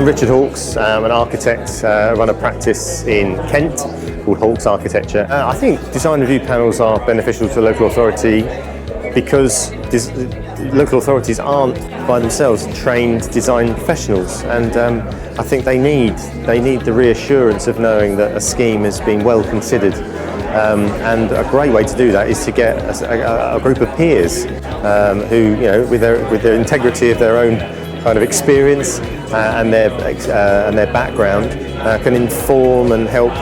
Richard Hawkes, I'm an architect, run a practice in Kent called Hawkes Architecture. I think design review panels are beneficial to local authority because local authorities aren't by themselves trained design professionals, and I think they need the reassurance of knowing that a scheme has been well considered. And a great way to do that is to get a group of peers who, with their integrity of their own kind of experience and their background, can inform and help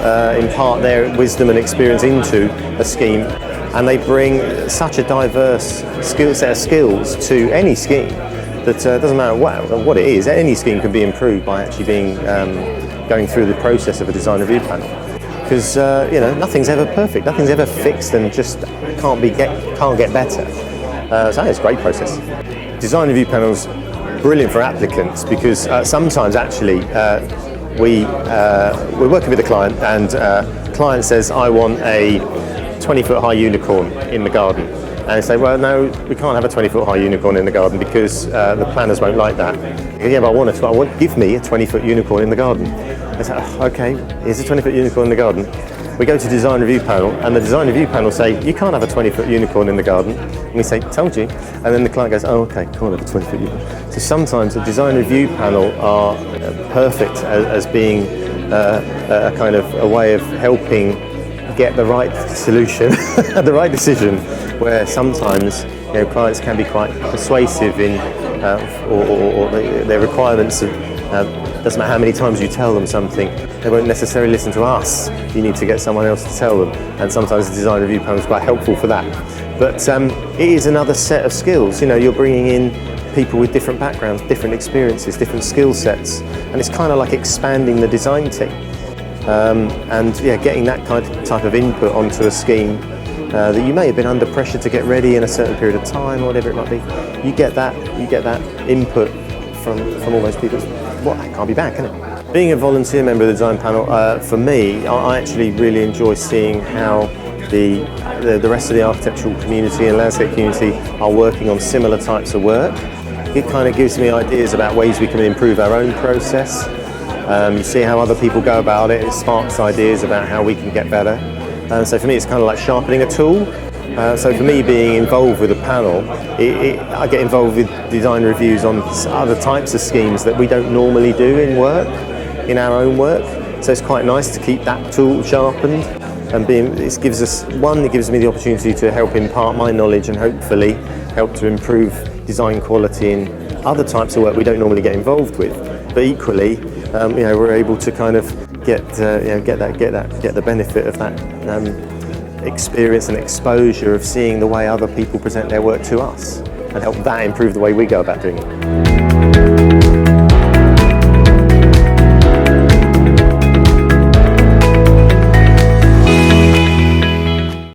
impart their wisdom and experience into a scheme. And they bring such a diverse set of skills to any scheme that doesn't matter what it is. Any scheme can be improved by actually going through the process of a design review panel. Because nothing's ever perfect, nothing's ever fixed and just can't get better. So it's a great process. Design review panels, brilliant for applicants because sometimes actually we're working with a client and client says, I want a 20-foot high unicorn in the garden. And they say, well, no, we can't have a 20-foot high unicorn in the garden because the planners won't like that. Yeah, but give me a 20-foot unicorn in the garden. I say, okay, here's a 20-foot unicorn in the garden. We go to design review panel, and the design review panel say, you can't have a 20-foot unicorn in the garden. And we say, told you. And then the client goes, oh, okay, can't have a 20-foot unicorn. So sometimes the design review panel are perfect as being a kind of a way of helping get the right solution, the right decision, where sometimes clients can be quite persuasive in or their requirements of, doesn't matter how many times you tell them something, they won't necessarily listen to us. You need to get someone else to tell them, and sometimes the design review panel is quite helpful for that. But it is another set of skills. You're bringing in people with different backgrounds, different experiences, different skill sets, and it's kind of like expanding the design team. Getting that type of input onto a scheme that you may have been under pressure to get ready in a certain period of time or whatever it might be. You get that input from all those people. Well, that can't be bad, can it? Being a volunteer member of the design panel, for me, I actually really enjoy seeing how the rest of the architectural community and landscape community are working on similar types of work. It kind of gives me ideas about ways we can improve our own process. You see how other people go about it, it sparks ideas about how we can get better. So for me it's kind of like sharpening a tool. So for me, being involved with a panel, I get involved with design reviews on other types of schemes that we don't normally do in our own work. So it's quite nice to keep that tool sharpened, and it gives me the opportunity to help impart my knowledge and hopefully help to improve design quality in other types of work we don't normally get involved with. But equally, we're able to kind of get the benefit of that experience and exposure of seeing the way other people present their work to us, and help that improve the way we go about doing it.